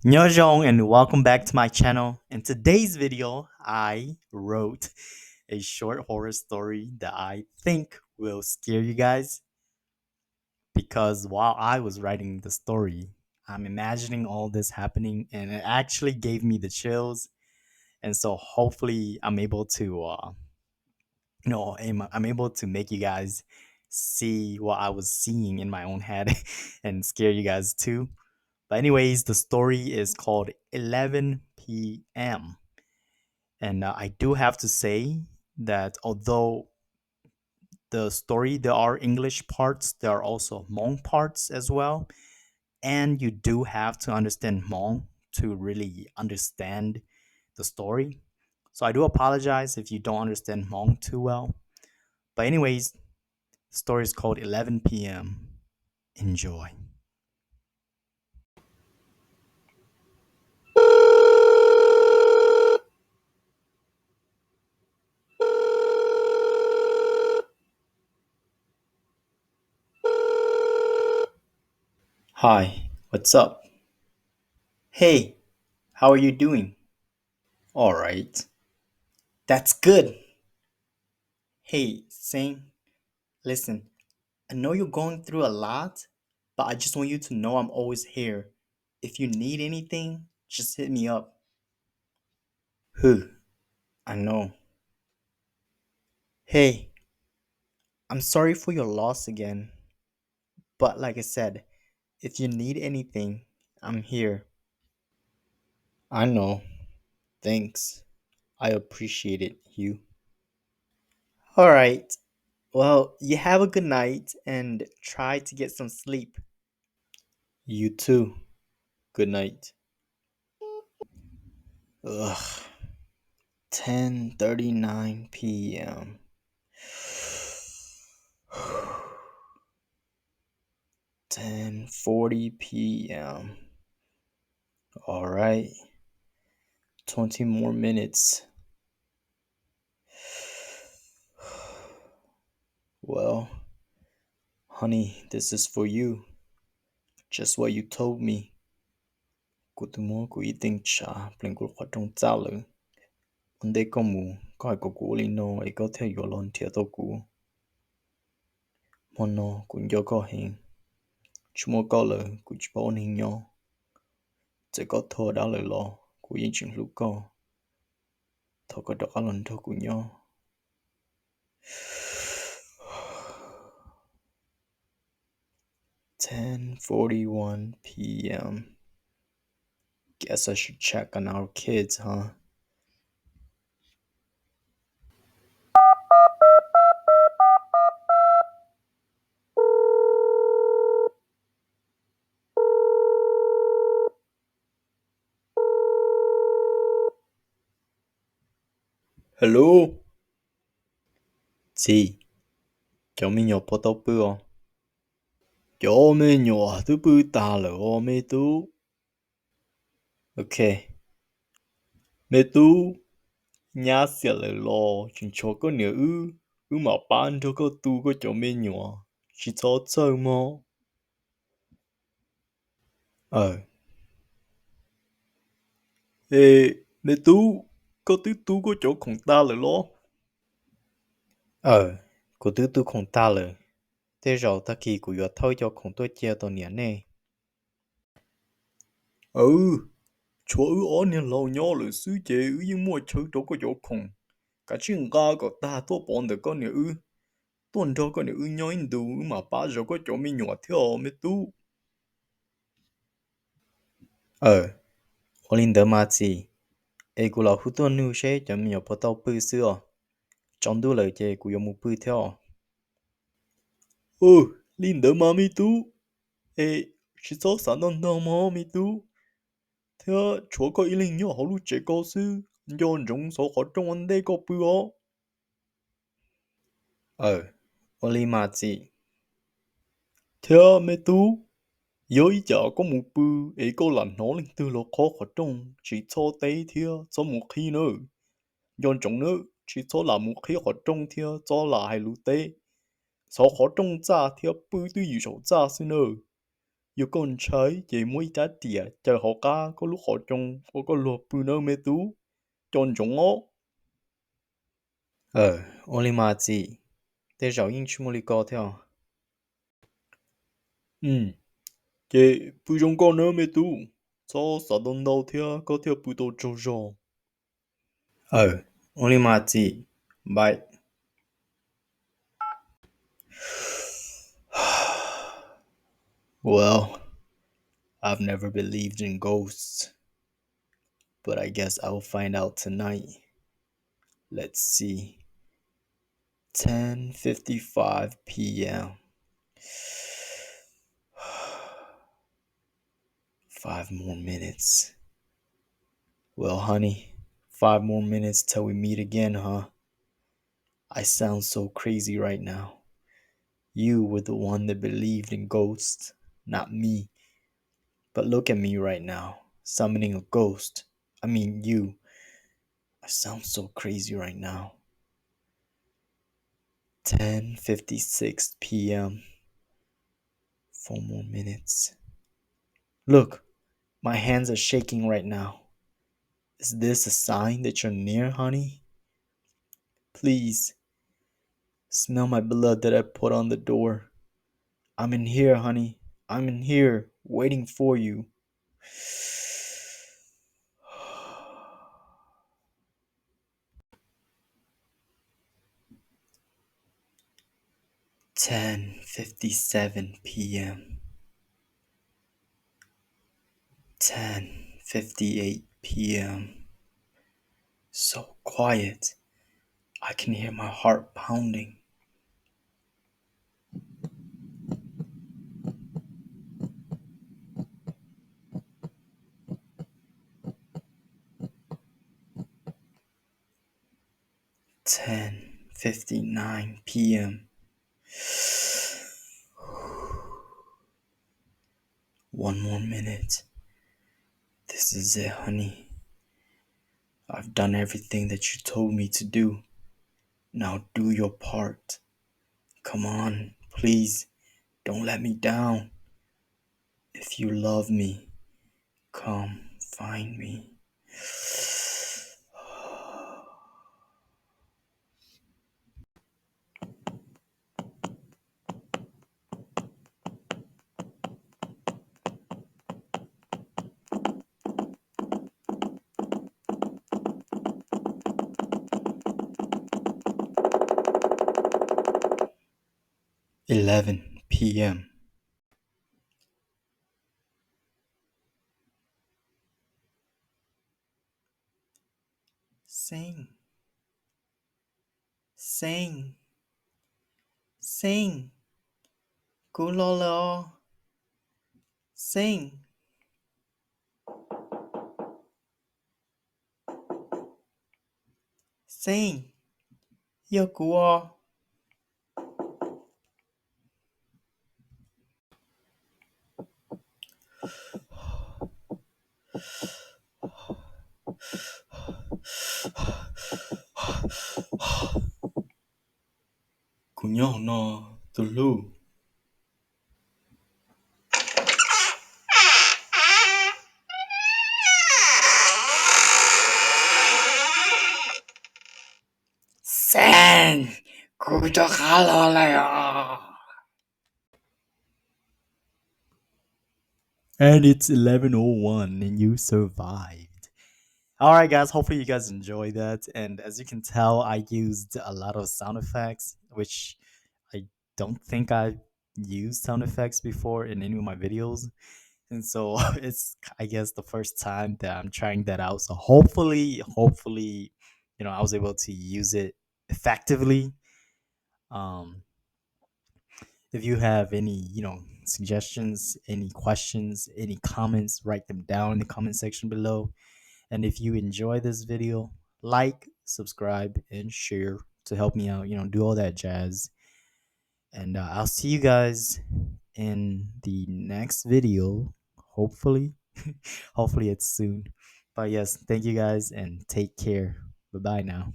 Nyojong and welcome back to my channel. In today's video, I wrote a short horror story that I think will scare you guys because while I was writing the story, I'm imagining all this happening and it actually gave me the chills. And so hopefully I'm able to I'm able to make you guys see what I was seeing in my own head and scare you guys too. But anyways, the story is called 11 p.m. And I do have to say that although the story, there are English parts, there are also Hmong parts as well. And you do have to understand Hmong to really understand the story. So I do apologize if you don't understand Hmong too well. But, anyways, the story is called 11 p.m. Enjoy. Hi, what's up? Hey, how are you doing? All right. That's good. Hey, Sing, listen, I know you're going through a lot, but I just want you to know I'm always here. If you need anything, just hit me up. Who? I know. Hey, I'm sorry for your loss again, but like I said, if you need anything, I'm here. I know. Thanks. I appreciate it, you. Alright. Well, you have a good night and try to get some sleep. You too. Good night. Ugh. 10:39 p.m. 10:40 p.m. All right. 20 more minutes. Well, honey, this is for you. Just what you told me. Cô tôi muốn cô ý tình trả, bên cô khó trong trả lời. Anh đây có mù, có ai có cú lý nô, ấy có theo dõi lon thiệt tao cú. Mà nó cũng do có hình. Chú mô có lời, cô chỉ bảo hình nhau. Chỉ có thua đã lời lo, cô yên chừng lúc có. Thọ có đọc lần thọ của nhau. 10:41 p.m. Guess I should check on our kids, huh? Hello? Sì, cho mình nhỏ bắt đầu bữa. Cho mình nhỏ thứ bữa ta là ô mê tú. Okay. Mê tú, nhá xỉa lời lo, chúng cho có nhiều mà bán cho có tu có cho mình nhỏ. Chỉ cho chơi mà. Ờ. Ê, mê tú, có tí tu có chỗ khổng ta lời lo. Cô tứ tu khổng ta lời. Thế rồi ta kỳ của yo thôi cho khổng tôi chia tao nhỉ nè. Ừ, chỗ ở nên lâu nhỏ lời sư chế nhưng mua chơi đâu có chỗ khổng. Cả chuyện ga có ta tôi bọn được con nữa tuần cho con nữa nhỏ in đủ mà ba giờ có chỗ mình nhỏ theo mới tu. Olin đỡ mà gì. Ê cô là hút tuần nữ sẽ cho mình nhỏ bắt đầu bự xưa. Trong đủ lời chế của yo mu bự theo. Linh đỡ mà mi tu. Ê, chỉ cho sản đơn nào mà mi tu. Thế chúa có ý linh nhỏ hậu lúc chế có sư, do rung số khó trong anh đây có bữa. Oli mà chị. Thế mẹ tu, yếu ý chả có một bữa, ấy có lần nó linh tư lo khó khó trong, chỉ cho tay thia, cho một khi nữa. Do trong nữa, chỉ cho là một khi khó trong thia, cho là hai lũ tê. Số khó trong ra thia bữa tư dự sổ ra sư nữa. Yo con trai vậy mới tá tìa chờ họ ca có lúc họ trông có lột bù nơ mê tú tròn trống ố. Only mà gì, để giáo yên chú mô lì có theo. Ừ, chị bù trông con nơ mê tú, sao xã đông đâu theo có theo bù tô trâu trâu. Only mà gì, bye. Well, I've never believed in ghosts, but I guess I'll find out tonight. Let's see. 10:55 p.m. 5 more minutes. Well, honey, 5 more minutes till we meet again, huh? I sound so crazy right now. You were the one that believed in ghosts, not me. But look at me right now, summoning a ghost. I mean, you. I sound so crazy right now. 10:56 p.m. 4 more minutes. Look, my hands are shaking right now. Is this a sign that you're near, honey? Please, smell my blood that I put on the door. I'm in here, honey. I'm in here, waiting for you. 10:57 p.m. 10:58 p.m. So quiet. I can hear my heart pounding. 10:59 p.m. 1 more minute. This is it, honey. I've done everything that you told me to do. Now do your part. Come on, please. Don't let me down. If you love me, come find me. 11 p.m. Sing, sing, sing. Kulolo. Sing. Sing. Yokuo. Kunyo no tulu. Sen. Kutokaloleo. And it's 11:01 and you survived. All right, guys. Hopefully, you guys enjoy that. And as you can tell, I used a lot of sound effects, which I don't think I've used sound effects before in any of my videos. And so it's, I guess, the first time that I'm trying that out. So hopefully, I was able to use it effectively. Um, if you have any, suggestions, any questions, any comments, write them down in the comment section below. And if you enjoy this video, like, subscribe, and share to help me out, do all that jazz. And I'll see you guys in the next video. Hopefully, hopefully it's soon. But yes, thank you guys and take care. Bye bye now.